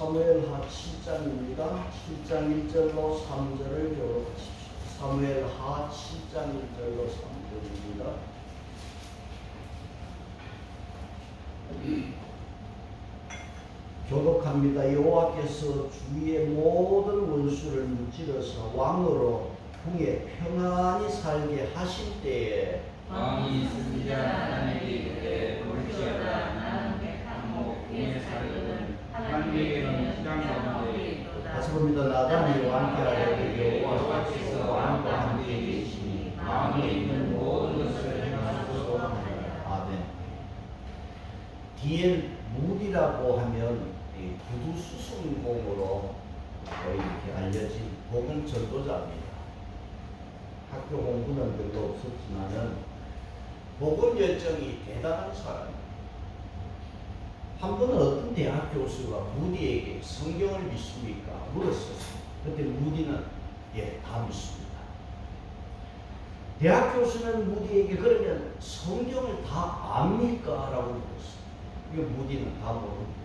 사무엘하 7장입니다. 7장 1절로 3절을 교독하십시오. 사무엘하 7장 1절로 3절입니다. 교독합니다. 여호와께서 주위의 모든 원수를 무찌르사 왕으로 궁에 평안히 살게 하실 때에 왕이 승리자 하나님에게 이르되 볼지어다 나는 택한 목 궁에 살거든 하나님에게는 시장 가운데 있도다. 다시 봅니다. 나단이 왕께 아뢰되 여호와께서 왕과 함께 계시니 마음에 있는 모든 것을 행하소서 하나이다. 아멘. 뒤에 무디라고 하면 구두 수승공으로 이렇게 알려진 복음 전도자입니다. 학교 공부는 별로 없었지만은 복음 열정이 대단한 사람입니다. 한 번은 어떤 대학 교수가 무디에게 성경을 믿습니까? 물었었어요. 그때 무디는 다 믿습니다. 대학 교수는 무디에게 그러면 성경을 다 압니까? 라고 물었어요. 이거 무디는 다 모릅니다.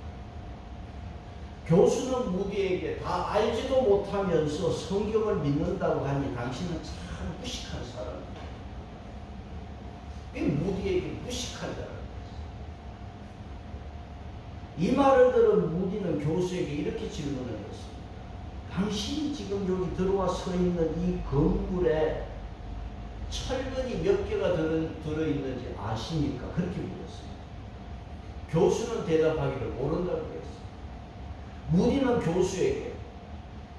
교수는 무디에게 다 알지도 못하면서 성경을 믿는다고 하니 당신은 참 무식한 사람입니다. 이 무디에게 무식한 사람입니다. 이 말을 들은 무디는 교수에게 이렇게 질문을 했습니다. 당신이 지금 여기 들어와 서 있는 이 건물에 철근이 몇 개가 들어있는지 아십니까? 그렇게 물었습니다. 교수는 대답하기를 모른다고 했습니다. 무디는 교수에게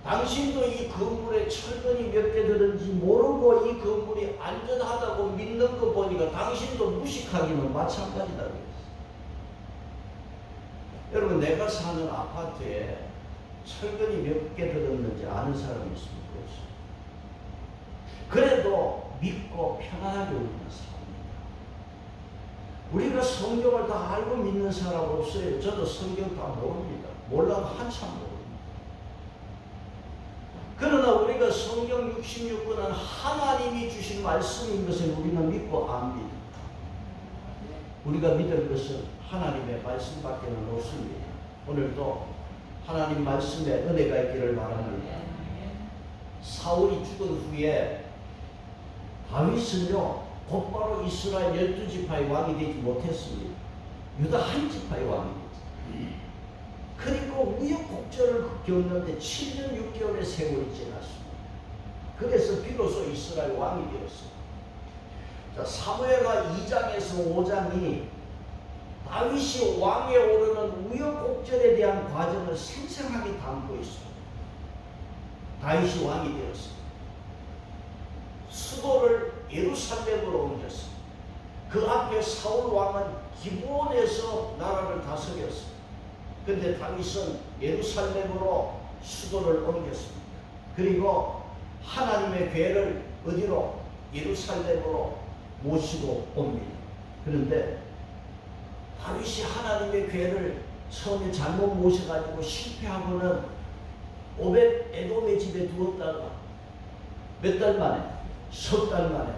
당신도 이 건물에 철근이 몇 개 들은지 모르고 이 건물이 안전하다고 믿는 거 보니까 당신도 무식하기는 마찬가지다 그랬어요. 여러분, 내가 사는 아파트에 철근이 몇 개 들었는지 아는 사람이 있습니까? 없어요. 그래도 믿고 편안하게 우리는 삽니다. 우리가 성경을 다 알고 믿는 사람 없어요. 저도 성경 다 모릅니다. 몰라도 한참 모릅니다. 그러나 우리가 성경 66권은 하나님이 주신 말씀인 것을 우리는 믿고 압니다. 우리가 믿을 것은 하나님의 말씀밖에는 없습니다. 오늘도 하나님 말씀에 은혜가 있기를 바랍니다. 사울이 죽은 후에 다윗은요 곧바로 이스라엘 12지파의 왕이 되지 못했습니다. 유다 한 지파의 왕이 됐습니다. 그리고 우여곡절을 겪는데 7년 6개월의 세월이 지났습니다. 그래서 비로소 이스라엘 왕이 되었습니다. 자, 사무엘하 2장에서 5장이 다윗이 왕에 오르는 우여곡절에 대한 과정을 생생하게 담고 있습니다. 다윗이 왕이 되었습니다. 수도를 예루살렘으로 옮겼습니다. 그 앞에 사울 왕은 기브온에서 나라를 다스렸습니다. 그런데 다윗은 예루살렘으로 수도를 옮겼습니다. 그리고 하나님의 궤를 어디로? 예루살렘으로 모시고 옵니다. 그런데 다윗이 하나님의 궤를 처음에 잘못 모셔가지고 실패하고는 오벳 에돔의 집에 두었다가 몇 달 만에, 석 달 만에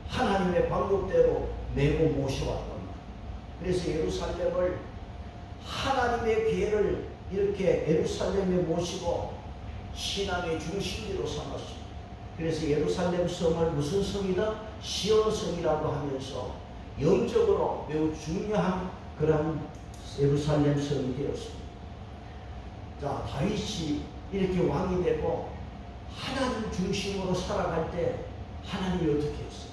하나님의 방법대로 메고 모셔왔단 말이에요. 그래서 예루살렘을 하나님의 궤를 이렇게 예루살렘에 모시고 신앙의 중심지로 삼았습니다. 그래서 예루살렘 성을 무슨 성이다? 시온성이라고 하면서 영적으로 매우 중요한 그런 예루살렘 성이 되었습니다. 자, 다윗이 이렇게 왕이 되고 하나님 중심으로 살아갈 때 하나님이 어떻게 했어요?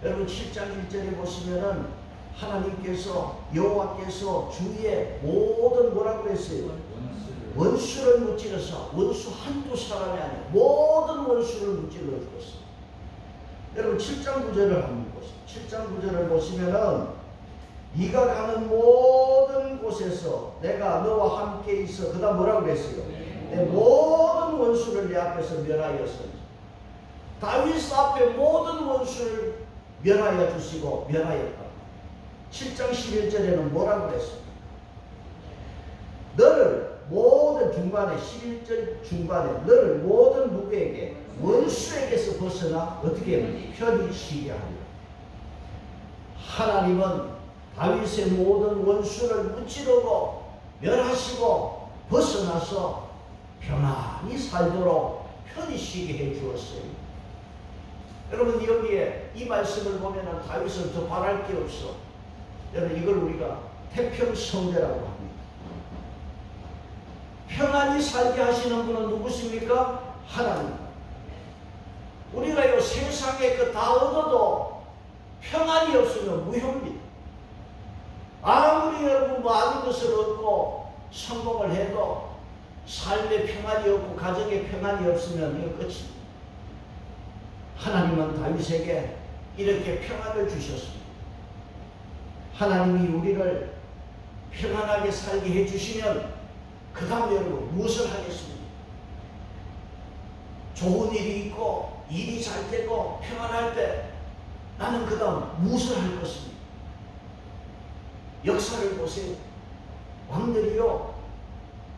여러분 7장 1절에 보시면은 하나님께서 여호와께서 주위에 모든 뭐라고 했어요? 원수를 무찌르사. 원수 한두 사람이 아니라 모든 원수를 무찌르어 주었어요. 여러분 7장 9절을 한번 보세요. 7장 9절을 보시면은 네가 가는 모든 곳에서 내가 너와 함께 있어. 그 다음 뭐라고 그랬어요? 내 모든 원수를 내 앞에서 멸하였으니. 다윗 앞에 모든 원수를 멸하여 주시고 멸하였다. 7장 11절에는 뭐라고 그랬습니까? 너를 모든 중간에 11절 중간에 너를 모든 누구에게? 원수에게서 벗어나 어떻게 하면 편히 쉬게 하리라. 하나님은 다윗의 모든 원수를 무찌르고 멸하시고 벗어나서 편안히 살도록 편히 쉬게 해 주었어요. 여러분 여기에 이 말씀을 보면은 다윗은 더 바랄 게 없어. 여러분 이걸 우리가 태평성대라고 합니다. 평안히 살게 하시는 분은 누구십니까? 하나님. 우리가 이 세상에 그 다 얻어도 평안이 없으면 무효입니다. 아무리 여러분 많은 것을 얻고 성공을 해도 삶의 평안이 없고 가정의 평안이 없으면 이거 끝입니다. 하나님은 다윗에게 이렇게 평안을 주셨습니다. 하나님이 우리를 평안하게 살게 해주시면 그 다음에 여러분 무엇을 하겠습니까? 좋은 일이 있고 일이 잘 되고 평안할 때 나는 그 다음 무엇을 할 것입니까? 역사를 보세요. 왕들이요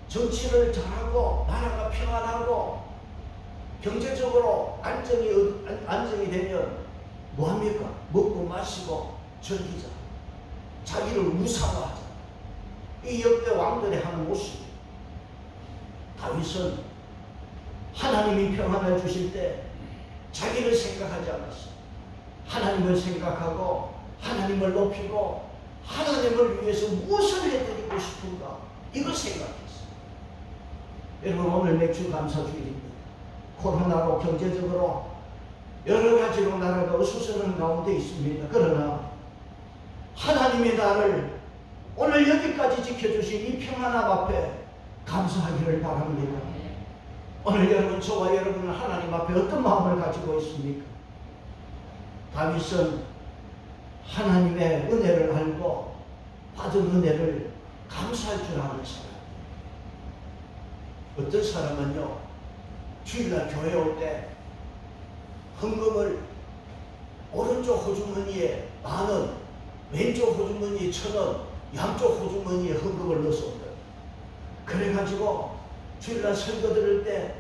정치를 잘하고 나라가 평안하고 경제적으로 안정이 되면 뭐합니까? 먹고 마시고 즐기자. 자기를 우상화하자. 이 역대 왕들의 하는 모습. 다윗은 하나님이 평안을 주실 때 자기를 생각하지 않았어요. 하나님을 생각하고 하나님을 높이고 하나님을 위해서 무엇을 해드리고 싶은가 이걸 생각했어요. 여러분 오늘 맥주 감사주일입니다. 코로나로 경제적으로 여러 가지로 나라가 어수선한 가운데 있습니다. 그러나 하나님의 나를 오늘 여기까지 지켜주신 이 평안함 앞에 감사하기를 바랍니다. 오늘 여러분 저와 여러분은 하나님 앞에 어떤 마음을 가지고 있습니까? 다윗은 하나님의 은혜를 알고 받은 은혜를 감사할 줄 아는 사람. 어떤 사람은요 주일날 교회 올 때 헌금을 오른쪽 호주머니에 10,000원, 왼쪽 호주머니에 1,000원, 양쪽 호주머니에 헌금을 넣어서 온다. 그래가지고 주일날 설교 들을 때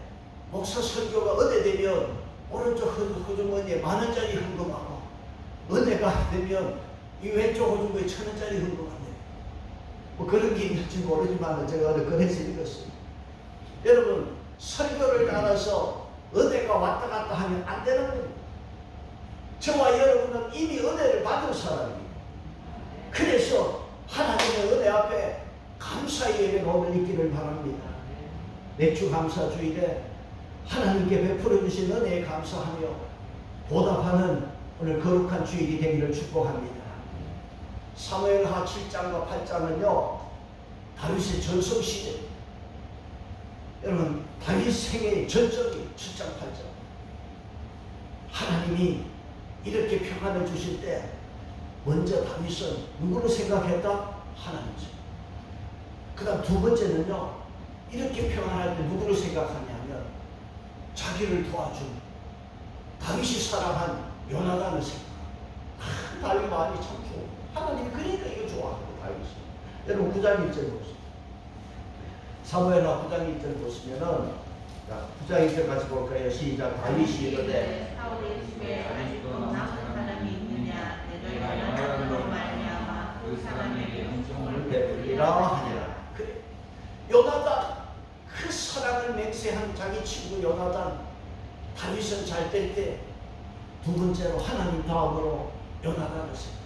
목사 설교가 어디되면 오른쪽 호주머니에 10,000원짜리 헌금하고 은혜가 되면 이 왼쪽 호주머니에 1,000원짜리 헌금한대. 뭐 그런 게 있는지 모르지만 제가 그래서 읽었어요. 여러분 설교를 따라서 은혜가 왔다 갔다 하면 안 되는 겁니다. 저와 여러분은 이미 은혜를 받은 사람입니다. 그래서 하나님의 은혜 앞에 감사의 예배가 오늘 있기를 바랍니다. 맥주 감사 주일에 하나님께 베풀어 주신 은혜에 감사하며 보답하는 오늘 거룩한 주일이 되기를 축복합니다. 사무엘하 7장과 8장은요 다윗의 전성시대. 여러분 다윗 생애의 전적이 7장 8장. 하나님이 이렇게 평안을 주실 때 먼저 다윗은 누구를 생각했다? 하나님. 그 다음 두 번째는요 이렇게 평안할 때 누구를 생각하냐면 자기를 도와준 다윗이 사랑한 요나단을 생각. 다윗 마음이 참 좋아. 하나님이 그러니까 이거 좋아하고 다윗이. 여러분 9장 1절 보세요. 사무엘하 9장 1절 보시면은 9장 1절 같이 볼까요? 시작. 다윗이 이르되 사울의 집에 아직도 남은 사람이 있느냐? 내가 요나단으로 말미암아 그 사람에게 은총을 베풀리라 하니라. 그래. 요나단 그 사랑을 맹세한 자기 친구 요나단. 다윗은 잘 될 때 두 번째로 하나님 다음으로 요나단을 생각.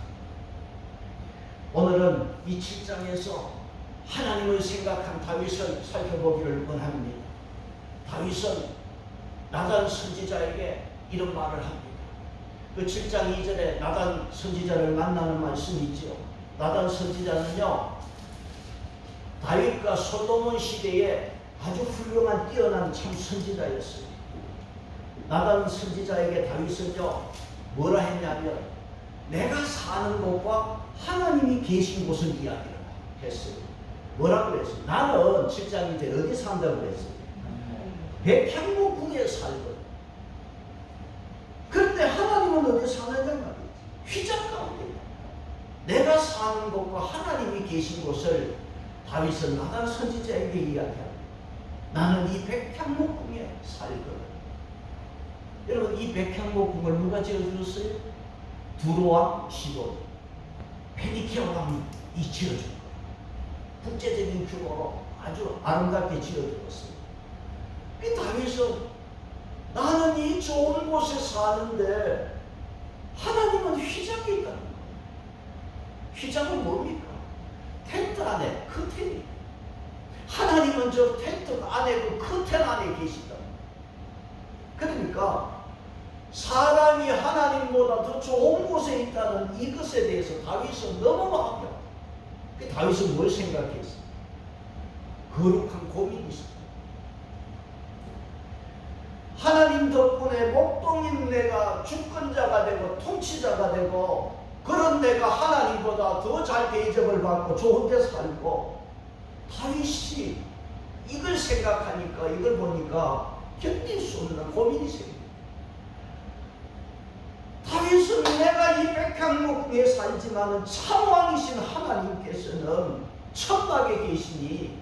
오늘은 이 7장에서 하나님을 생각한 다윗을 살펴보기를 원합니다. 다윗은 나단 선지자에게 이런 말을 합니다. 그 7장 2절에 나단 선지자를 만나는 말씀이 있죠. 나단 선지자는요 다윗과 솔로몬 시대에 아주 훌륭한 뛰어난 참 선지자였어요. 나단 선지자에게 다윗은요 뭐라 했냐면 내가 사는 곳과 하나님이 계신 곳을 이야기를 했어요. 뭐라고 그랬어요? 나는 7장 2절에 어디 산다고 그랬어요? 백향목궁에 살거든. 그런데 하나님은 어디 사느냐 말이지. 휘장 가운데. 내가 사는 곳과 하나님이 계신 곳을 다윗은 나단 선지자에게 이야기합니다. 나는 이 백향목궁에 살거든. 여러분 이 백향목궁을 누가 지어주셨어요? 두로왕 시돈, 페니키아 왕이 지어준 거예요. 국제적인 규모로 아주 아름답게 지어주었습니다. 이 다윗은 나는 이 좋은 곳에 사는데 하나님은 휘장이 있다는 거예요. 휘장은 뭡니까? 텐트 안에 커튼이. 하나님은 저 텐트 안에 그 커튼 안에 계시다. 그러니까 사람이 하나님보다 더 좋은 곳에 있다는 이것에 대해서 다윗은 너무 마음이 아파. 그 다윗은 뭘 생각했어? 거룩한 고민이 있어. 하나님 덕분에 목동인 내가 주권자가 되고 통치자가 되고 그런 내가 하나님보다 더 잘 대접을 받고 좋은 데 살고 다윗이 이걸 생각하니까 이걸 보니까 견딜 수 없는 고민이 생깁니다. 다윗은 내가 이 백향목에 살지만은 참왕이신 하나님께서는 천막에 계시니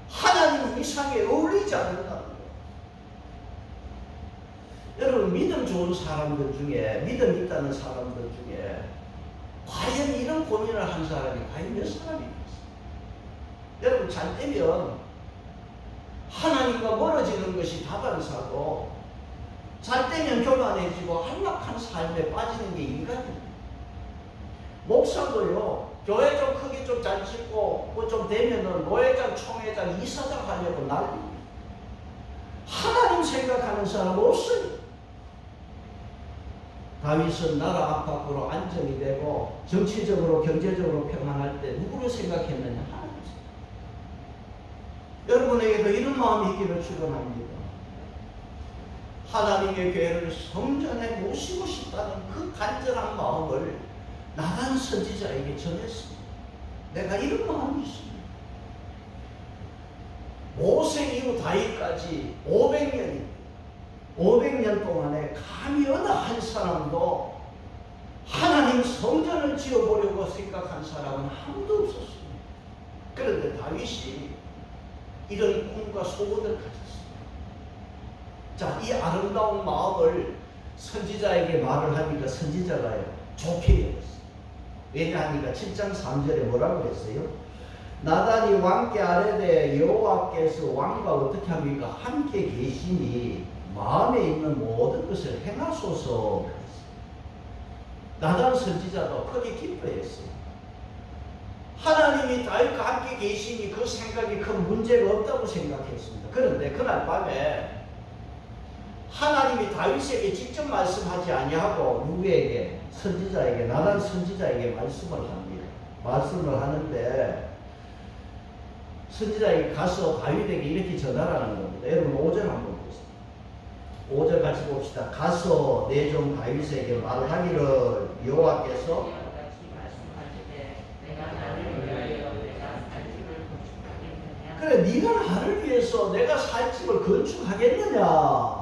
하나님 이상에 어울리지 않는다는 거예요. 여러분 믿음 좋은 사람들 중에 믿음 있다는 사람들 중에 과연 이런 고민을 한 사람이 과연 몇 사람이 있겠어요? 여러분 잘 되면 하나님과 멀어지는 것이 다반사고 잘 되면 교만해지고 한락한 삶에 빠지는 게 인간입니다. 목사도요 교회 좀 크게 좀 잘 짓고 뭐 좀 되면은 노회장, 총회장, 이사장 하려고 난립니다. 하나님 생각하는 사람 없어요. 다윗은 나라 안팎으로 안정이 되고 정치적으로 경제적으로 평안할 때 누구를 생각했느냐? 하나님 생각. 여러분에게도 이런 마음이 있기를 축원합니다. 하나님의 교회를 성전에 모시고 싶다는 그 간절한 마음을 나단 선지자에게 전했습니다. 내가 이런 마음이 있습니다. 모세 이후 다윗까지 500년 동안에 감히 어느 한 사람도 하나님 성전을 지어보려고 생각한 사람은 아무도 없었습니다. 그런데 다윗이 이런 꿈과 소원을 가졌습니다. 자, 이 아름다운 마음을 선지자에게 말을 하니까 선지자가요 좋게 여겼어요. 왜냐하니까 7장 3절에 뭐라고 했어요? 나단이 왕께 아뢰되 여호와께서 왕과 어떻게 합니까? 함께 계시니 마음에 있는 모든 것을 행하소서. 나단 선지자도 크게 기뻐했어요. 하나님이 다윗과 함께 계시니 그 생각이 큰 문제가 없다고 생각했습니다. 그런데 그날 밤에 하나님이 다윗에게 직접 말씀하지 아니하고 누구에게? 선지자에게, 나단 선지자에게 말씀을 합니다. 말씀을 하는데 선지자에게 가서 다윗에게 이렇게 전하라는 겁니다. 여러분 5절 한번 보세요. 5절 같이 봅시다. 가서 내 종 다윗에게 말하기를 여호와께서 그래 네가 나를 위해서 내가 살 집을 건축하겠느냐.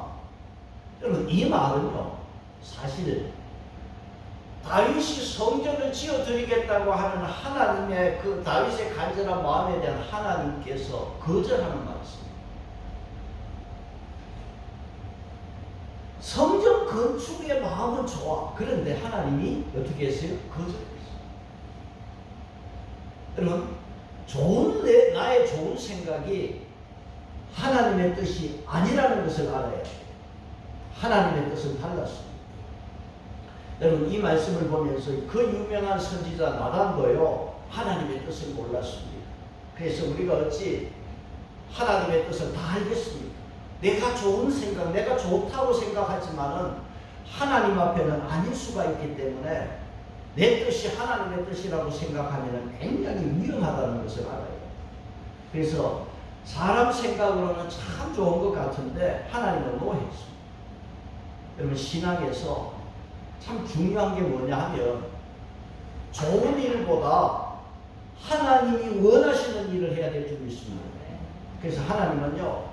여러분 이 말은요 사실 다윗이 성전을 지어드리겠다고 하는 하나님의 그 다윗의 간절한 마음에 대한 하나님께서 거절하는 말씀입니다. 성전 건축의 마음은 좋아. 그런데 하나님이 어떻게 했어요? 거절했어요. 여러분 좋은 나의 좋은 생각이 하나님의 뜻이 아니라는 것을 알아야 해요. 하나님의 뜻은 달랐습니다. 여러분 이 말씀을 보면서 그 유명한 선지자 나단도요 하나님의 뜻을 몰랐습니다. 그래서 우리가 어찌 하나님의 뜻을 다 알겠습니까? 내가 좋은 생각, 내가 좋다고 생각하지만은 하나님 앞에는 아닐 수가 있기 때문에 내 뜻이 하나님의 뜻이라고 생각하면 굉장히 위험하다는 것을 알아요. 그래서 사람 생각으로는 참 좋은 것 같은데 하나님은 노했습니다. 여러분 신앙에서 참 중요한 게 뭐냐 하면 좋은 일보다 하나님이 원하시는 일을 해야 될 줄 믿습니다. 그래서 하나님은요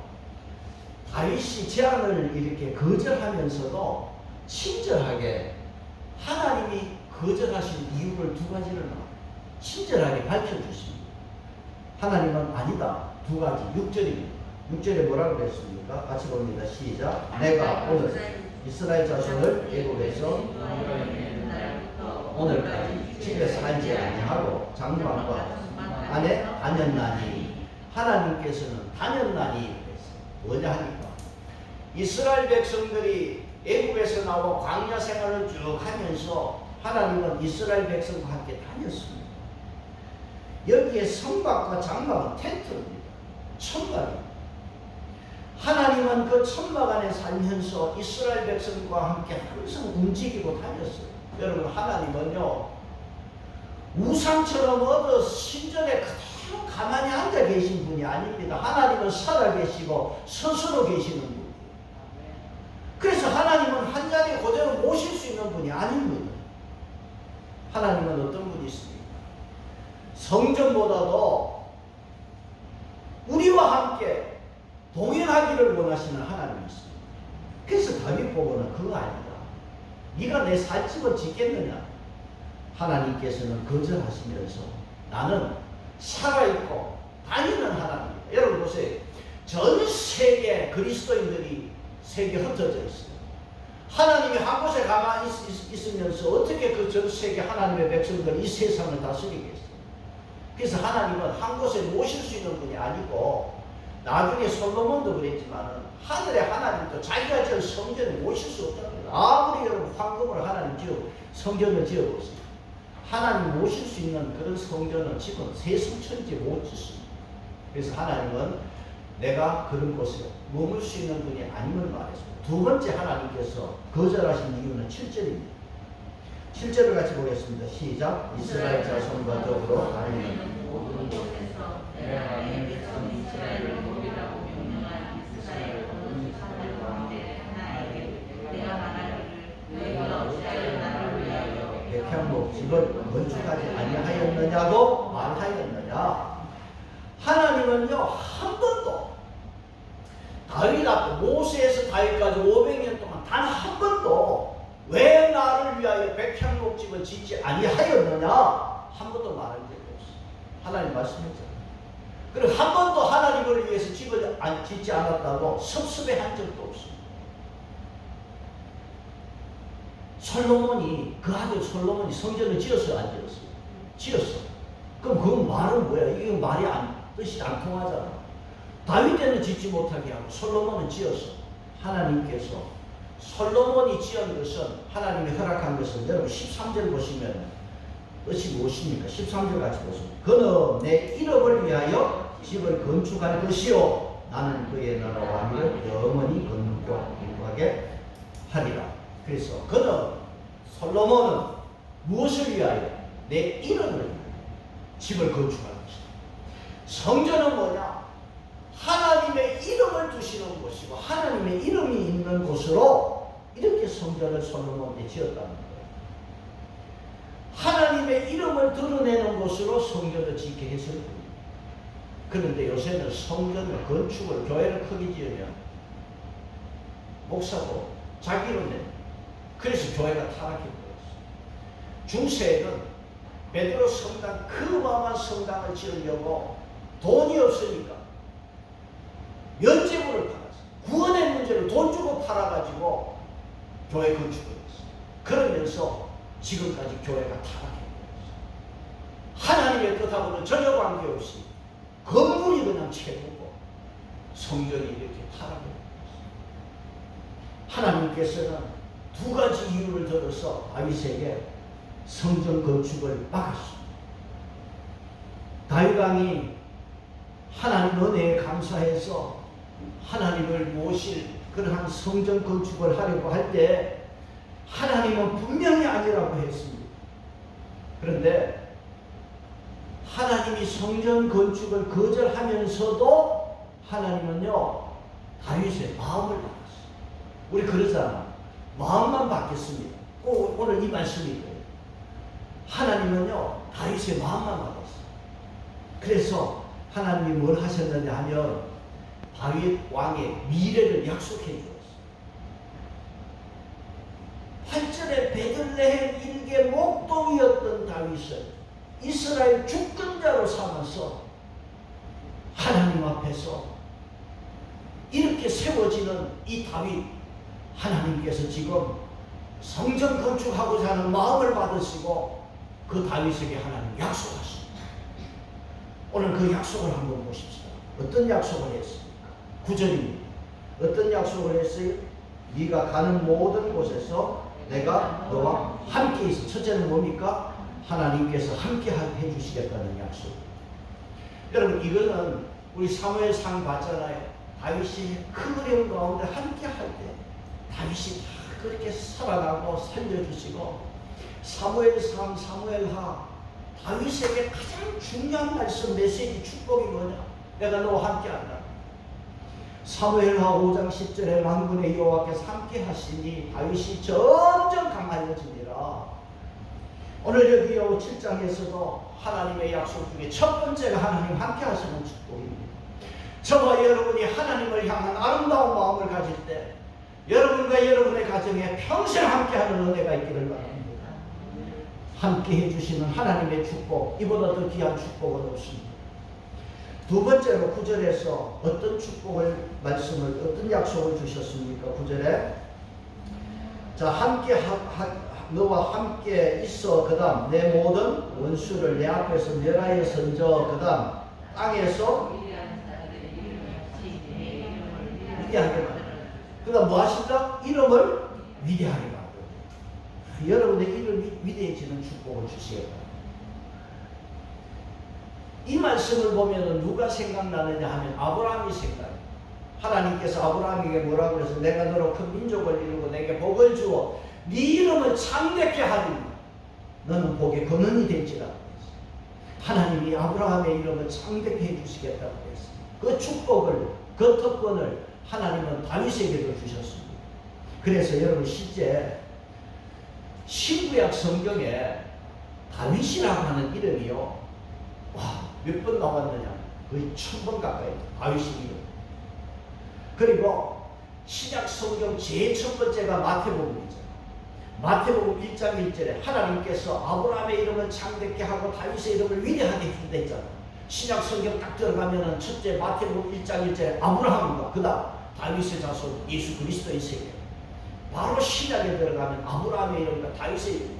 다윗이 제안을 이렇게 거절하면서도 친절하게 하나님이 거절하신 이유를 두 가지를 친절하게 밝혀주십니다. 하나님은 아니다. 두 가지. 6절입니다. 6절에 뭐라고 그랬습니까? 같이 봅니다. 시작. 내가 오늘 이스라엘 자손을 애굽에서 오늘까지 집에 살지 아니하고 장막과 안에 다녔나니 하나님께서는 단연단이 이랬어요. 뭐냐 하니까 이스라엘 백성들이 애굽에서 나와 광야 생활을 쭉 하면서 하나님은 이스라엘 백성과 함께 다녔습니다. 여기에 성막과 장막은 텐트입니다. 천막입니다. 하나님은 그 천막 안에 살면서 이스라엘 백성과 함께 항상 움직이고 다녔어요. 여러분, 하나님은요 우상처럼 얻어 신전에 그대로 가만히 앉아 계신 분이 아닙니다. 하나님은 살아계시고 스스로 계시는 분. 그래서 하나님은 한 자리에 그대로 모실 수 있는 분이 아닙니다. 하나님은 어떤 분이 있습니까? 성전보다도 우리와 함께 동행하기를 원하시는 하나님이 있습니다. 그래서 다윗 보고는 그거 아니다. 네가 내 살집을 짓겠느냐? 하나님께서는 거절하시면서 나는 살아있고 다니는 하나님입니다. 여러분 보세요. 전 세계 그리스도인들이 세계에 흩어져 있어요. 하나님이 한 곳에 가만히 있으면서 어떻게 그 전 세계 하나님의 백성들 이 세상을 다스리겠어요? 그래서 하나님은 한 곳에 모실 수 있는 분이 아니고 나중에 솔로몬도 그랬지만 하늘의 하나님도 자기가 지은 성전에 모실 수 없다는 거예요. 아무리 여러분 황금을 하나님 성전을 지어보세요. 하나님 모실 수 있는 그런 성전은 지금 세승천지 못 짓습니다. 그래서 하나님은 내가 그런 곳에 머물 수 있는 분이 아님을 말했습니다. 두 번째 하나님께서 거절하신 이유는 7절입니다. 7절을 같이 보겠습니다. 시작. 이스라엘 자손과 더불어 다니는 모든 곳에서 내가 내 백성 이스라엘을 먹이라고 명령한 이스라엘 모든 사람 가운데 하나에게 내가 말하기를 너희가 어찌하여 나를 위하여 백향목 집을 건축하지 아니하였느냐고 말하였느냐. 하나님은요 한 번도 다윗 앞에 모세에서 다윗까지 500년 동안 단 한 번도 왜 나를 위하여 백향목 집을 짓지 아니하였느냐 한 번도 말한 적이 없어요. 하나님 말씀했잖아요. 그리고 한 번도 하나님을 위해서 집을 짓지 않았다고 섭섭해한 적도 없습니다. 솔로몬이 그 아들 솔로몬이 성전을 지었어요, 안 지었어요? 지었어. 그럼 그건 말은 뭐야? 이게 말이 뜻이 안 통하잖아. 다윗 때는 짓지 못하게 하고 솔로몬은 지었어. 하나님께서 솔로몬이 지은 것은 하나님이 허락한 것은 여러분 13절 보시면 뜻이 무엇입니까? 13절 같이 보세요. 그는 내 이름을 위하여 집을 건축할 것이요 나는 그의 나라 왕을 영원히 건축하게 하리라. 그래서 그는 솔로몬은 무엇을 위하여? 내 이름을 위하여 집을 건축할 것이다. 성전은 뭐냐? 하나님의 이름을 두시는 곳이고 하나님의 이름이 있는 곳으로 이렇게 성전을 솔로몬이 지었다는 거예요. 하나님의 이름을 드러내는 곳으로 성전을 짓게 했을 뿐입니다. 그런데 요새는 성전을 건축을 교회를 크게 지으면 목사도 자기 이름 내. 그래서 교회가 타락해버렸어요. 중세에는 베드로 성당, 그 어마어마한 성당을 지으려고 돈이 없으니까 면제부를 팔았어요. 구원의 문제를 돈 주고 팔아가지고 교회 건축을 했어요. 그러면서 지금까지 교회가 타락해버렸어요. 하나님의 뜻하고는 전혀 관계없이 건물이 그냥 최고고 성전이 이렇게 타락해버렸어요. 하나님께서는 두 가지 이유를 들어서 다윗에게 성전 건축을 막았습니다. 다윗 왕이 하나님 은혜에 감사해서 하나님을 모실 그러한 성전 건축을 하려고 할 때 하나님은 분명히 아니라고 했습니다. 그런데 하나님이 성전 건축을 거절하면서도 하나님은요 다윗의 마음을 바꿨어요. 우리 그러잖아. 마음만 바뀌었습니다. 오늘 이 말씀이 있어요. 하나님은요 다윗의 마음만 바꿨어요. 그래서 하나님이 뭘 하셨느냐 하면 다윗 왕의 미래를 약속해 주었어요. 8절에 베들레헴 일개 목동이었던 다윗을 이스라엘 주권자로 삼아서 하나님 앞에서 이렇게 세워지는 이 다윗, 하나님께서 지금 성전 건축하고자 하는 마음을 받으시고 그 다윗에게 하나님 약속하십니다. 오늘 그 약속을 한번 보십시다. 어떤 약속을 했습니까? 9절입니다. 어떤 약속을 했어요? 네가 가는 모든 곳에서 내가 너와 함께 있어. 첫째는 뭡니까? 하나님께서 함께 해주시겠다는 약속. 여러분, 이거는 우리 사무엘상 봤잖아요. 다윗이 큰 어려움 가운데 함께 할 때 다윗이 다 그렇게 살아나고 살려주시고, 사무엘상, 사무엘하, 다윗에게 가장 중요한 말씀, 메시지, 축복이 뭐냐? 내가 너와 함께 한다. 사무엘하 5장 10절에 만군의 여호와께서 함께 하시니 다윗이 점점 강하여지니라. 오늘 여기 7장에서도 하나님의 약속 중에 첫 번째가 하나님 함께 하시는 축복입니다. 저와 여러분이 하나님을 향한 아름다운 마음을 가질 때 여러분과 여러분의 가정에 평생 함께하는 은혜가 있기를 바랍니다. 함께 해주시는 하나님의 축복, 이보다 더 귀한 축복은 없습니다. 두 번째로 9절에서 어떤 축복을, 말씀을, 어떤 약속을 주셨습니까? 9절에 자, 함께 너와 함께 있어. 그 다음 내 모든 원수를 내 앞에서 멸하여 선저. 그 다음 땅에서 위대하게 만들어. 그 다음 뭐 하신다? 이름을 위대하게 만들어. 여러분의 이름이 위대해지는 축복을 주시겠다. 이 말씀을 보면 누가 생각나느냐 하면 아브라함이 생각해요. 하나님께서 아브라함에게 뭐라고 그래서 내가 너로 큰 민족을 이루고 내게 복을 주어 네 이름을 창대케 하리니 너는 복의 근원이 될지라. 하나님이 아브라함의 이름을 창대케 해주시겠다고 했어요. 그 축복을, 그 특권을 하나님은 다윗에게도 주셨습니다. 그래서 여러분 실제 신구약 성경에 다윗이라고 하는 이름이요, 몇 번 나왔느냐? 거의 1000번 가까이 다윗의 이름. 그리고 신약 성경 제일 첫 번째가 마태복음이죠. 마태복음 1장 1절에 하나님께서 아브라함의 이름을 창대케 하고 다윗의 이름을 위대하게 해준다 했잖아. 신약 성경 딱 들어가면은 첫째 마태복음 1장 1절에 아브라함과 그 다음 다윗의 자손 예수 그리스도의 세계. 바로 신약에 들어가면 아브라함의 이름과 다윗의 이름.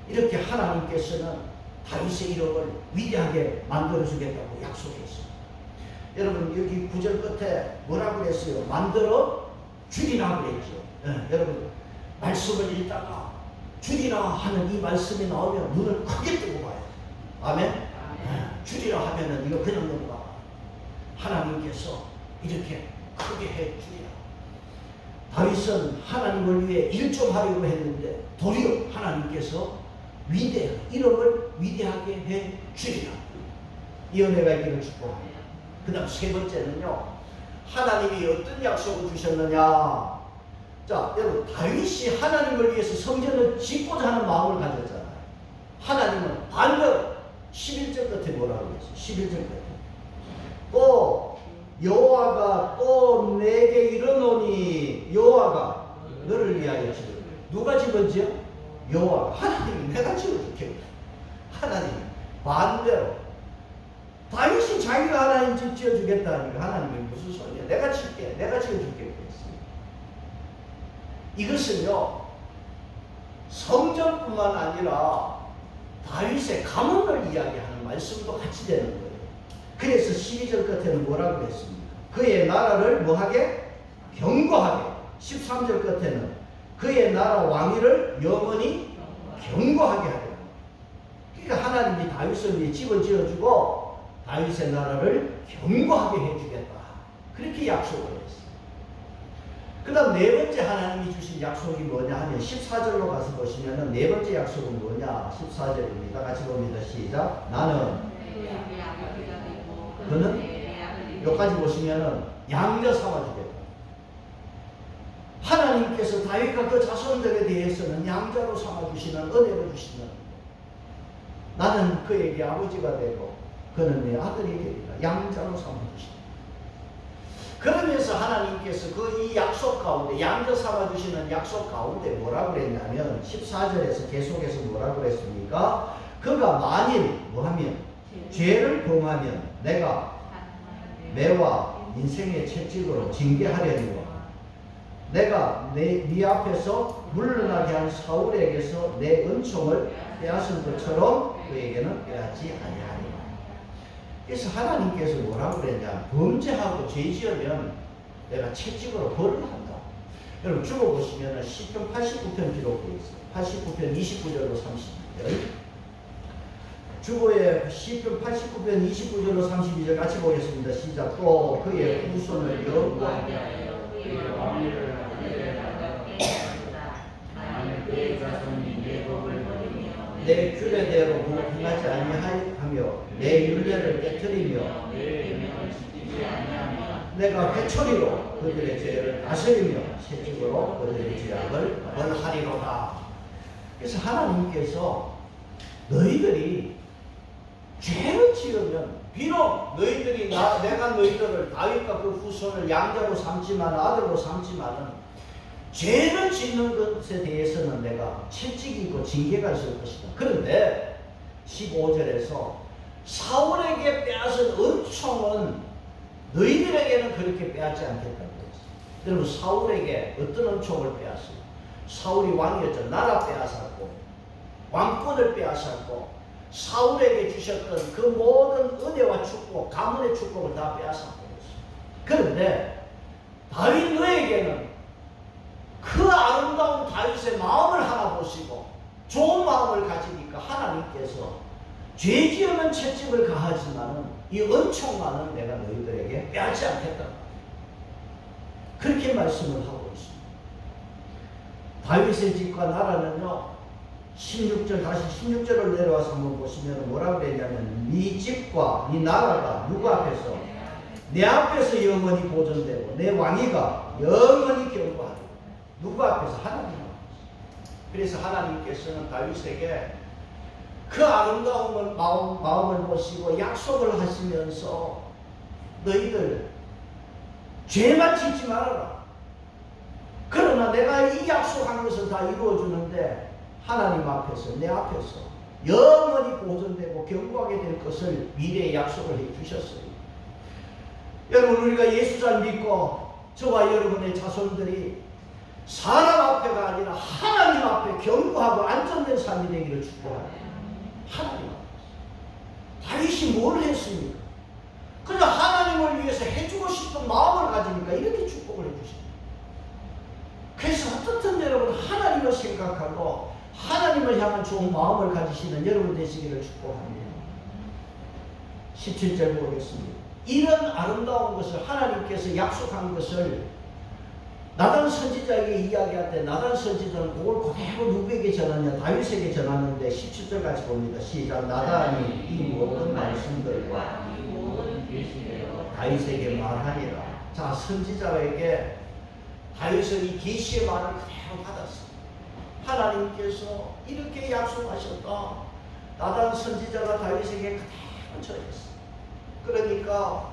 이렇게 하나님께서는 다윗의 이름을 위대하게 만들어주겠다고 약속했어요. 여러분 여기 9절 끝에 뭐라고 그랬어요? 만들어 주리라 그랬죠. 여러분 말씀을 읽다가 주리라 하는 이 말씀이 나오면 눈을 크게 뜨고 봐요. 아멘? 주리라 하면은 이거 그냥 넘어가. 하나님께서 이렇게 크게 해 주리라. 다윗은 하나님을 위해 일 좀 하려고 했는데 도리어 하나님께서 이름을 위대하게 해 주리라. 이 은혜가 있기를 축복합니다. 그 다음 세 번째는요, 하나님이 어떤 약속을 주셨느냐. 자, 여러분 다윗이 하나님을 위해서 성전을 짓고자 하는 마음을 가졌잖아요. 하나님은 반대로 11절 끝에 뭐라고 했어요? 11절 끝에 또 여호와가 또 내게 이르노니 여호와가 너를 위하여 지으라. 누가 집은지요? 여호와. 하나님이 내가 지어줄게. 하나님 반대로 다윗이 자기가 하나님 집 지어주겠다 하니까 하나님이 무슨 소리야? 내가 칠게, 내가 지어줄게. 이것은요 성전뿐만 아니라 다윗의 가문을 이야기하는 말씀도 같이 되는 거예요. 그래서 12절 끝에는 뭐라고 했습니까? 그의 나라를 뭐하게? 견고하게. 13절 끝에는 그의 나라 왕위를 영원히 견고하게 하려. 그러니까 하나님이 다윗을 위해 집을 지어주고 다윗의 나라를 견고하게 해주겠다. 그렇게 약속을 했어요. 그 다음 네 번째 하나님이 주신 약속이 뭐냐 하면 14절로 가서 보시면 네 번째 약속은 뭐냐? 14절입니다. 같이 봅니다. 시작. 나는 그는 여기까지 보시면 양자 삼아주겠다. 하나님께서 다윗과 그 자손들에 대해서는 양자로 삼아주시는 은혜를 주시는, 나는 그에게 아버지가 되고 그는 내 아들이 되리라. 양자로 삼아주시는. 그러면서 하나님께서 그 이 약속 가운데, 양자 삼아주시는 약속 가운데 뭐라고 그랬냐면 14절에서 계속해서 뭐라고 그랬습니까? 그가 만일 뭐하면 죄를 범하면 내가 매와 인생의 채찍으로 징계하려니와 내가 네 앞에서 물러나게 한 사울에게서 내 은총을 빼앗은 것처럼 그에게는 빼앗지 아니하리라. 그래서 하나님께서 뭐라고 그랬냐? 범죄하고 죄 지으면 내가 채찍으로 벌을 한다. 여러분 죽어보시면 시편 89편 기록되어 있어요. 89편 29절로 32절. 주보에 시편 89편 29절로 32절 같이 보겠습니다. 시작. 또 그의 후손을 여호와 그의 왕위를 하늘에 가깝게 하시다. 나는 그의 자손이 내 법을 버리며 내 규례대로 행하지 아니하며 내 율례를 깨뜨리며 내 계명을 지키지 아니하며 내가 회초리로 그들의 죄를 다스리며 채찍으로 그들의 죄악을 벌하리로다. 그래서 하나님께서 너희들이 죄를 지으면 비록 너희들이 내가 너희들을 다윗과 그 후손을 양자로 삼지만 아들로 삼지만은 죄를 짓는 것에 대해서는 내가 채찍이 있고 징계가 있을 것이다. 그런데 15절에서 사울에게 빼앗은 은총은 너희들에게는 그렇게 빼앗지 않겠다고 했어요. 여러분 사울에게 어떤 은총을 빼앗어요? 사울이 왕이었죠. 나라 빼앗았고 왕권을 빼앗았고 사울에게 주셨던 그 모든 은혜와 축복, 가문의 축복을 다 빼앗았고 그런데 다윗 너에게는 그 아름다운 다윗의 마음을 하나 보시고 좋은 마음을 가지니까 하나님께서 죄 지으면 채찍을 가하지만은 이 은총만은 내가 너희들에게 빼앗지 않겠다. 그렇게 말씀을 하고 있습니다. 다윗의 집과 나라는요 16절 다시 16절을 내려와서 한번 보시면 뭐라고 그랬냐면 네 집과 네 나라가 누구 앞에서 내 앞에서 영원히 보존되고 내 왕위가 영원히 견고하리라. 누구 앞에서? 하나님 앞에서. 그래서 하나님께서는 다윗에게 그 아름다운 마음을 보시고 약속을 하시면서 너희들 죄만 짓지 말아라. 그러나 내가 이 약속한 것을 다 이루어주는데 하나님 앞에서 내 앞에서 영원히 보존되고 견고하게 될 것을 미래에 약속을 해주셨어요. 여러분 우리가 예수 잘 믿고 저와 여러분의 자손들이 사람 앞에가 아니라 하나님 앞에 견고하고 안전된 삶이 되기를 축복합니다. 하나님 앞에서. 다윗이 뭘 했습니까? 그냥 하나님을 위해서 해주고 싶은 마음을 가지니까 이렇게 축복을 해주십니다. 그래서 어떻든 여러분 하나님을 생각하고 하나님을 향한 좋은 마음을 가지시는 여러분 되시기를 축복합니다. 17절 보겠습니다. 이런 아름다운 것을 하나님께서 약속한 것을 나단 선지자에게 이야기할 때 나단 선지자는 그걸 그대로 누구에게 전하냐? 다윗에게 전하는데 17절 같이 봅니다. 시작. 나단이 이 모든 말씀들과 이 모든 계시대로 다윗에게 말하니라. 자, 선지자에게 다윗은 이 계시의 말을 그대로 받았습니다. 하나님께서 이렇게 약속하셨다. 나단 선지자가 다윗에게 그대로 전했어. 그러니까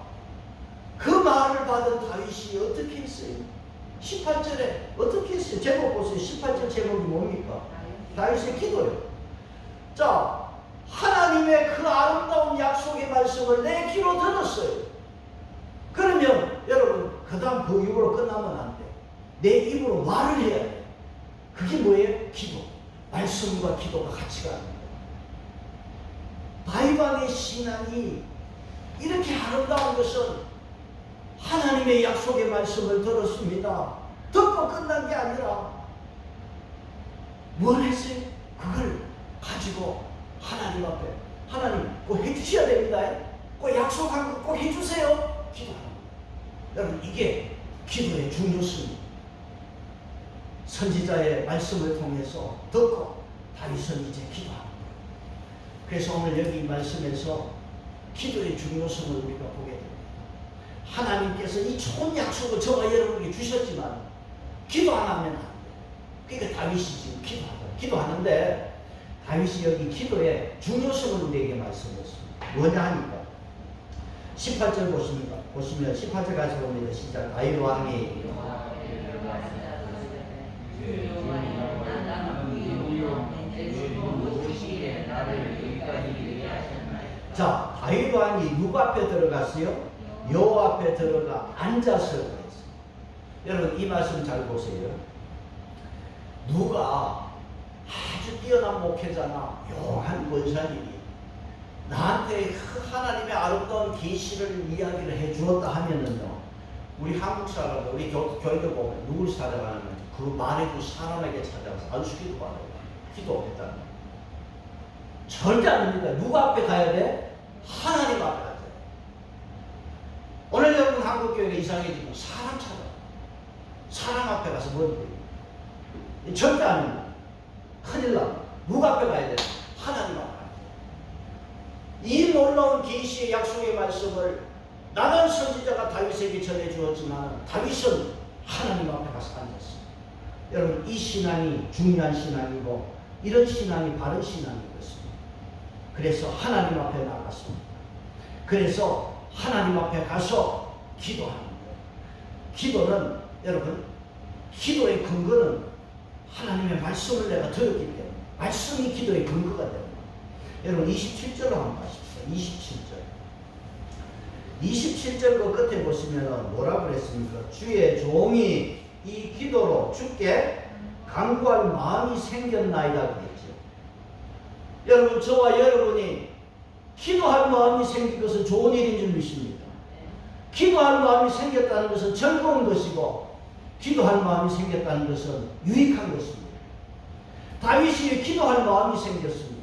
그 말을 받은 다윗이 어떻게 했어요? 18절에 어떻게 했어요? 제목 보세요. 18절 제목이 뭡니까? 다윗의 기도요. 자, 하나님의 그 아름다운 약속의 말씀을 내 귀로 들었어요. 그러면 여러분 그 다음 그 입으로 끝나면 안 돼. 내 입으로 말을 해야 돼. 그게 뭐예요? 기도. 말씀과 기도가 같이 가는 거예요. 다윗 왕의 신앙이 이렇게 아름다운 것은 하나님의 약속의 말씀을 들었습니다. 듣고 끝난 게 아니라 뭘 했어요? 그걸 가지고 하나님 앞에 하나님 꼭 해주셔야 됩니다. 꼭 약속한 거 꼭 해주세요. 기도하는 거예요. 여러분 이게 기도의 중요성입니다. 선지자의 말씀을 통해서 듣고 다윗은 이제 기도합니다. 그래서 오늘 여기 이 말씀에서 기도의 중요성을 우리가 보게 됩니다. 하나님께서 이 좋은 약속을 저와 여러분에게 주셨지만 기도 안 하면 안 돼요. 그러니까 다윗이 지금 기도하는데 다윗이 여기 기도의 중요성을 우리에게 말씀했습니다. 뭐냐 하니까 18절 보시면 18절 같이 봅니다. 시작. 다윗 왕이 자, 다윗 왕이 누구 앞에 들어갔어요? 여호와 앞에 들어가 앉아서 그랬어요. 여러분 이 말씀 잘 보세요. 누가 아주 뛰어난 목회자나 용한 권사님이 나한테 하나님의 아름다운 계시를 이야기를 해주었다 하면은요, 우리 한국 사람들, 우리 교회도 보면 누굴 찾아가냐면 그 말해준 사람에게 찾아가서 안수 기도받아요. 기도했다는 거예요. 절대 아닙니다. 누구 앞에 가야 돼? 하나님 앞에 가야 돼. 오늘 여러분 한국교회가 이상해지고 사람 찾아. 사람 앞에 가서 뭔 얘기예요? 절대 아닙니다. 큰일 납니다. 누구 앞에 가야 돼? 하나님 앞에 가야 돼. 이 놀라운 계시의 약속의 말씀을 나는 선지자가 다윗에게 전해주었지만 다윗은 하나님 앞에 가서 앉았어요. 여러분, 이 신앙이 중요한 신앙이고 이런 신앙이 바른 신앙인 것입니다. 그래서 하나님 앞에 나갔습니다. 그래서 하나님 앞에 가서 기도하는 거예요. 기도는 여러분, 기도의 근거는 하나님의 말씀을 내가 들었기 때문에 말씀이 기도의 근거가 됩니다. 여러분 27절로 한번 가십시오. 27절 그 끝에 보시면 뭐라고 그랬습니까? 주의 종이 이 기도로 주께 간구할 마음이 생겼나이다 그랬죠. 여러분, 저와 여러분이 기도할 마음이 생긴 것은 좋은 일인 줄 믿습니다. 기도할 마음이 생겼다는 것은 즐거운 것이고 기도할 마음이 생겼다는 것은 유익한 것입니다. 다윗이 기도할 마음이 생겼습니다.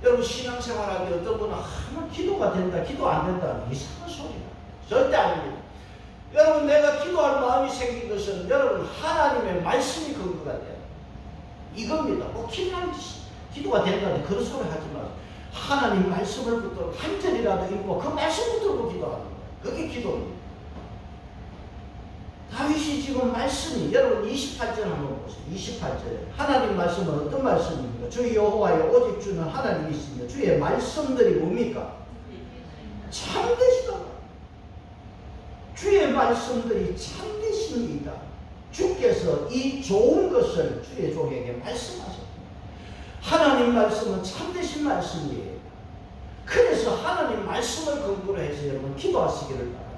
여러분, 신앙생활할 때 어떤 분은 기도가 된다, 기도 안 된다, 이상한 소리다. 절대 아닙니다. 여러분, 내가 기도할 마음이 생긴 것은 여러분 하나님의 말씀이 근거가 돼요. 이겁니다. 뭐 기도가 된다는데 그런 소리 하지 마세요. 하나님 말씀을 붙들고 한 절이라도 읽고 그 말씀 붙들고 기도하는 거예요. 그게 기도입니다. 다윗이 지금 말씀이, 여러분 28절 한번 보세요. 28절에 하나님 말씀은 어떤 말씀입니까? 주 여호와여 오직 주는 하나님이시며 주의 말씀들이 뭡니까? 참되시다. 주의 말씀들이 참되십니다. 주께서 이 좋은 것을 주의 종에게 말씀하셨습니다. 하나님 말씀은 참되신 말씀이에요. 그래서 하나님 말씀을 근거로 해서 여러분 기도하시기를 바랍니다.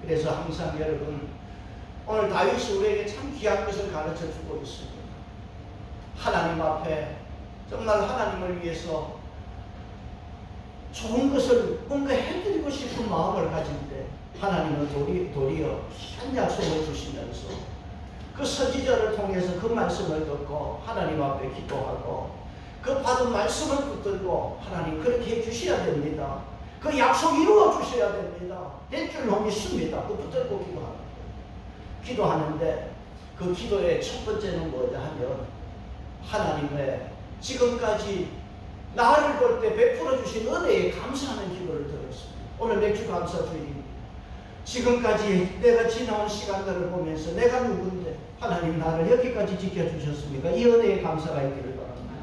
그래서 항상 여러분, 오늘 다윗이 우리에게 참 귀한 것을 가르쳐주고 있습니다. 하나님 앞에 정말 하나님을 위해서 좋은 것을 뭔가 해드리고 싶은 마음을 가질 때 하나님은 도리어 한 약속을 주시면서 그 선지자를 통해서 그 말씀을 듣고 하나님 앞에 기도하고 그 받은 말씀을 붙들고 하나님 그렇게 해주셔야 됩니다. 그 약속 이루어 주셔야 됩니다. 될 줄 믿습니다. 그 붙들고 기도하는 거예요. 기도하는데 그 기도의 첫 번째는 뭐냐 하면 하나님의 지금까지 나를 볼 때 베풀어 주신 은혜에 감사하는 기도를 드렸습니다. 오늘 맥주 감사 주일입니다. 지금까지 내가 지나온 시간들을 보면서 내가 누군데 하나님 나를 여기까지 지켜주셨습니까? 이 은혜에 감사가 있기를 바랍니다.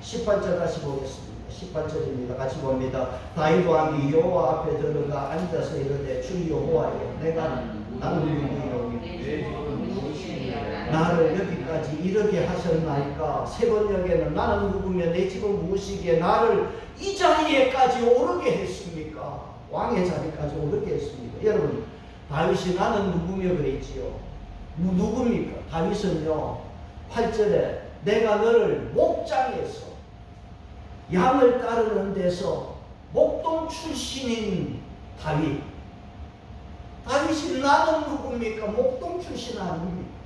18절 다시 보겠습니다. 18절입니다. 같이 봅니다. 다윗 왕이 여호와 앞에 들어가 앉아서 이르되 주 여호와여 나는 누구요? 나를 여기까지 이르게 하셨나이까? 세 번역에는 나는 누구며 내 집은 무엇이기에 나를 이 자리에까지 오르게 했습니까? 왕의 자리까지 오르게 했습니까? 여러분, 다윗이 나는 누구며 그랬지요? 누굽니까? 다윗은요 8절에 내가 너를 목장에서 양을 따르는 데서 목동 출신인 다윗이 나는 누굽니까? 목동 출신 아닙니까?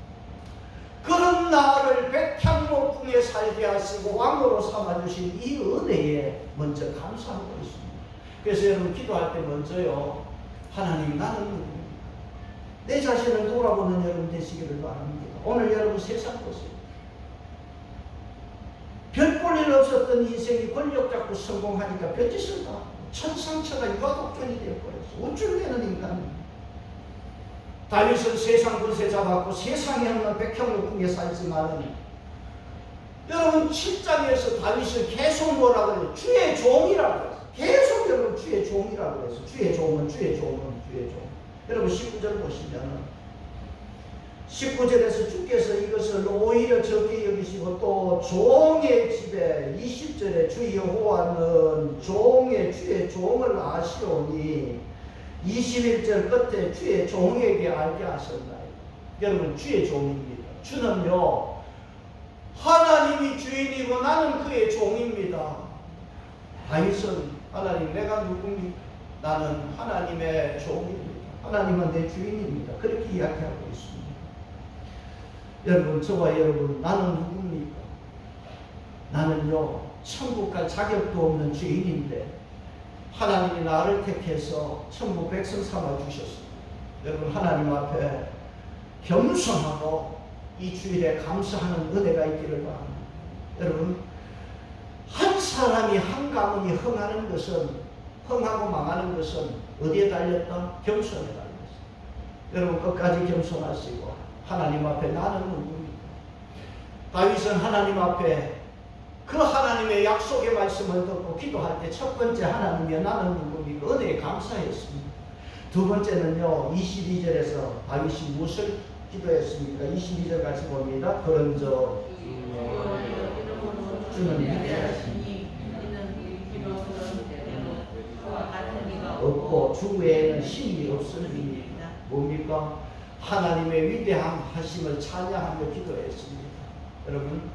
그런 나를 백향목궁에 살게 하시고 왕으로 삼아주신 이 은혜에 먼저 감사하고 있습니다. 그래서 여러분 기도할 때 먼저요, 하나님 나는 누굽니까? 내 자신을 돌아보는 여러분 되시기를 바랍니다. 오늘 여러분 세상 보세요. 별 볼 일 없었던 인생이 권력 잡고 성공하니까 별짓을 다 하고 천상처가 유아독존이 되어버렸어. 우쭐대는 인간입니다. 다윗은 세상 권세 잡았고 세상에 없는 백향목궁에 살지만은 여러분 7장에서 다윗을 계속 뭐라고 해요? 주의 종이라고 해서 계속 여러분 주의 종이라고 해서 주의 종은 주의 종은 주의 종. 여러분 19절 보시면은 19절에서 주께서 이것을 오히려 적게 여기시고 또 종의 집에 20절에 주 여호와는 주의 종을 아시오니 21절 끝에 주의 종에게 알게 하셨나요? 여러분 주의 종입니다. 주는요 하나님이 주인이고 나는 그의 종입니다. 다윗은 하나님 내가 누굽니까? 나는 하나님의 종입니다. 하나님은 내 주인입니다. 그렇게 이야기하고 있습니다. 여러분, 저와 여러분, 나는 누굽니까? 나는요, 천국 갈 자격도 없는 죄인인데 하나님이 나를 택해서 천국 백성 삼아 주셨습니다. 여러분, 하나님 앞에 겸손하고 이 주일에 감사하는 은혜가 있기를 바랍니다. 여러분, 한 사람이 한 가문이 흥하는 것은, 흥하고 망하는 것은 어디에 달렸다? 겸손에 달렸어. 여러분, 끝까지 겸손하시고 하나님 앞에 나는 누구입니까? 다윗은 하나님 앞에 그 하나님의 약속의 말씀을 듣고 기도할 때 첫 번째 하나님이여 나는 누구입니까? 은혜에 감사했습니다. 두 번째는요, 22절에서 다윗이 무엇을 기도했습니까? 22절 같이 봅니다. 그런저 주는 위대하시니 이는 우리 기도스러운 때로 저와 같은 이가 없고 주 외에는 신이 없으니 뭡니까? 하나님의 위대함 하심을 찬양하며 기도했습니다. 여러분,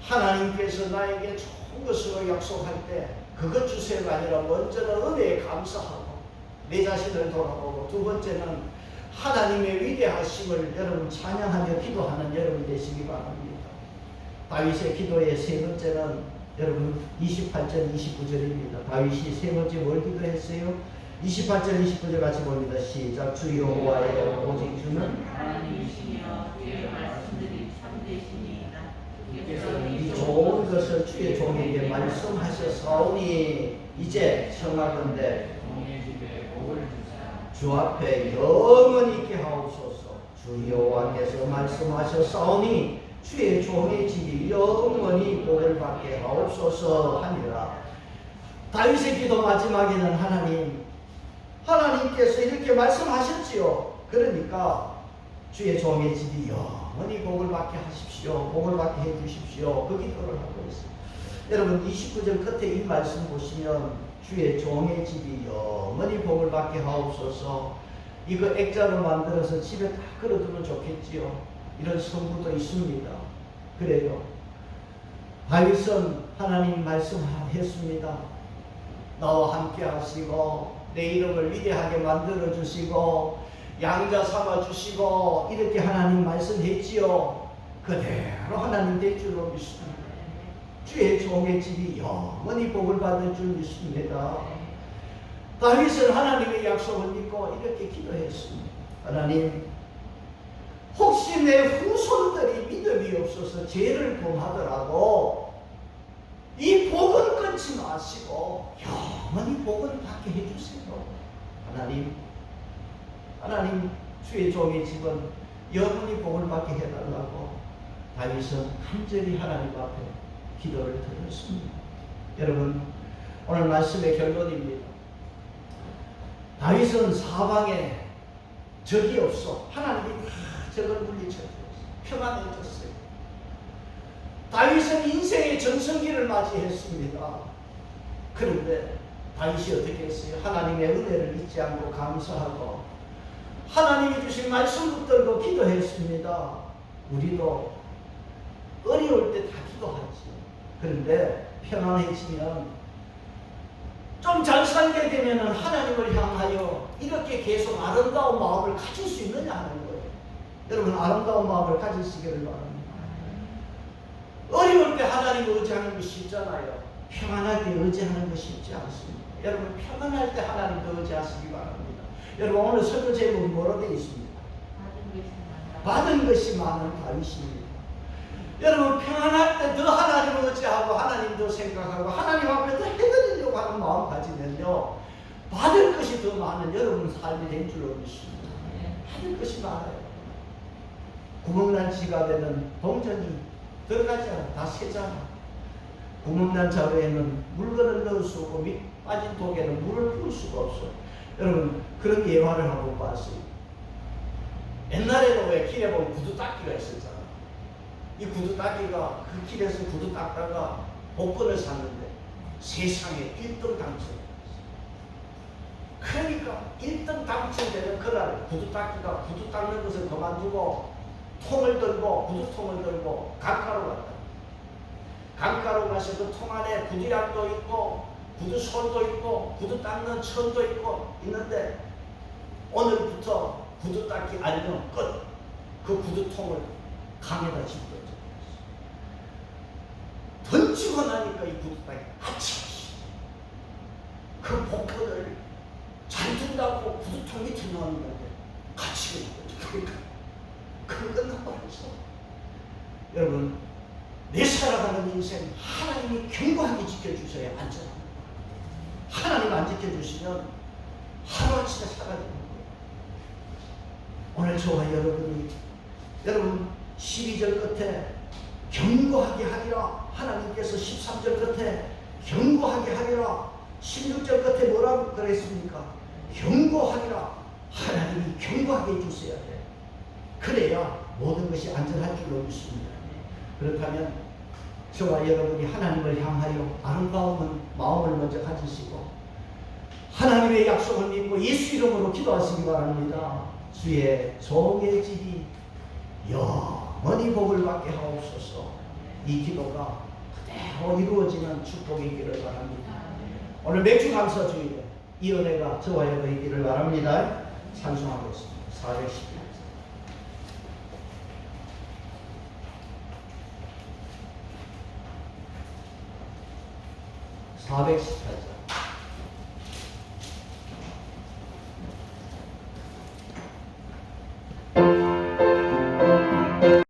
하나님께서 나에게 좋은 것으로 약속할 때 그것 주세요가 아니라 먼저는 은혜에 감사하고 내 자신을 돌아보고, 두 번째는 하나님의 위대하심을 여러분 찬양하며 기도하는 여러분 되시기 바랍니다. 다윗의 기도의 세 번째는 여러분 28절 29절입니다. 다윗이 세 번째 뭘 기도했어요? 28절 29절 같이 봅니다. 시작. 주 여호와의 오직 주는 하나님이시며 주의 말씀들이 참되시니이다. 이 좋은 것을 주의 종에게 말씀하셨사오니 이제 청하건대 종의 집에 복을 주사 주 앞에 영원히 있게 하옵소서. 주 여호와께서 말씀하셨사오니 주의 종의 집이 영원히 복을 받게 하옵소서 하니라. 다윗의 기도 마지막에는 하나님께서 이렇게 말씀하셨지요. 그러니까 주의 종의 집이 영원히 복을 받게 하십시오. 복을 받게 해주십시오. 그 기도를 하고 있습니다. 여러분, 29절 끝에 이 말씀 보시면 주의 종의 집이 영원히 복을 받게 하옵소서. 이거 액자로 만들어서 집에 다 걸어두면 좋겠지요. 이런 성구도 있습니다. 그래요. 다윗은 하나님 말씀했습니다. 나와 함께 하시고 내 이름을 위대하게 만들어 주시고 양자 삼아 주시고 이렇게 하나님 말씀했지요. 그대로 하나님 될 줄로 믿습니다. 주의 종의 집이 영원히 복을 받을 줄 믿습니다. 다윗은 하나님의 약속을 믿고 이렇게 기도했습니다. 하나님, 혹시 내 후손들이 믿음이 없어서 죄를 범하더라도 이 복은 끊지 마시고 영원히 복을 받게 해주세요. 하나님, 주의 종의 집은 영원히 복을 받게 해달라고 다윗은 간절히 하나님 앞에 기도를 드렸습니다. 여러분, 오늘 말씀의 결론입니다. 다윗은 사방에 적이 없어. 하나님이 다 적을 물리쳤어요. 평안해졌어요. 다윗은 인생의 전성기를 맞이했습니다. 그런데 다윗이 어떻게 했어요? 하나님의 은혜를 잊지 않고 감사하고 하나님이 주신 말씀 붙들고 기도했습니다. 우리도 어려울 때 다 기도하지. 그런데 평안해지면 좀 잘 살게 되면 하나님을 향하여 이렇게 계속 아름다운 마음을 가질 수 있느냐 하는 거예요. 여러분, 아름다운 마음을 가지시기를 바랍니다. 어려울 때 하나님을 의지하는 것이 있잖아요. 평안할 때 의지하는 것이 있지 않습니다. 여러분, 평안할 때 하나님도 의지하시기 바랍니다. 여러분, 오늘 설교 제목이 뭐로 되어 있습니까? 받은 것이 많은 다윗입니다. 여러분, 평안할 때 더 하나님을 의지하고 하나님도 생각하고 하나님 앞에 더 해드리려고 하는 마음 가지면요, 받을 것이 더 많은 여러분 삶이 된 줄로 믿습니다. 받을 것이 많아요. 구멍난 지갑에는 동전이 들어가지 않아. 다 새잖아. 구멍난 자루에는 물건을 넣을 수 없고 밑 빠진 독에는 물을 부을 수가 없어. 여러분, 그런 예화를 한번 봤어요. 옛날에는 왜 길에 보면 구두 닦기가 있었잖아. 이 구두 닦기가 그 길에서 구두 닦다가 복권을 샀는데 세상에 1등 당첨. 그러니까 1등 당첨되는 그날 구두 닦기가 구두 닦는 것을 그만두고 통을 들고 구두통을 들고 강가로 갔다. 강가로 가서 그 통 안에 구두약도 있고 구두 손도 있고 구두 닦는 천도 있고 있는데 오늘부터 구두 닦기 알면 끝. 그 구두통을 강에다 집어넣어. 던지고 나니까 이 구두 닦기 아치. 그 복근을 잘 둔다고 구두통 밑에 넣었는데 같이 그러니까 그건 끝나버렸어. 여러분 내 살아가는 인생 하나님이 견고하게 지켜주셔야 안전합니다. 하나님 안 지켜주시면 하루아침에 사라지는 거예요. 오늘 저와 여러분 12절 끝에 견고하게 하리라. 하나님께서 13절 끝에 견고하게 하리라. 16절 끝에 뭐라고 그랬습니까? 견고하리라. 하나님이 견고하게 해주셔야 돼. 그래야 모든 것이 안전할 줄로 믿습니다. 그렇다면 저와 여러분이 하나님을 향하여 아름다운 마음을 먼저 가지시고 하나님의 약속을 믿고 예수 이름으로 기도하시기 바랍니다. 주의 종의 집이 영원히 복을 받게 하옵소서. 이 기도가 그대로 이루어지는 축복이 있기를 바랍니다. 오늘 맥주 감사 주일에 이 은혜가 저와 여러분이 있기를 바랍니다. 찬송하겠습니다. 410편. 418장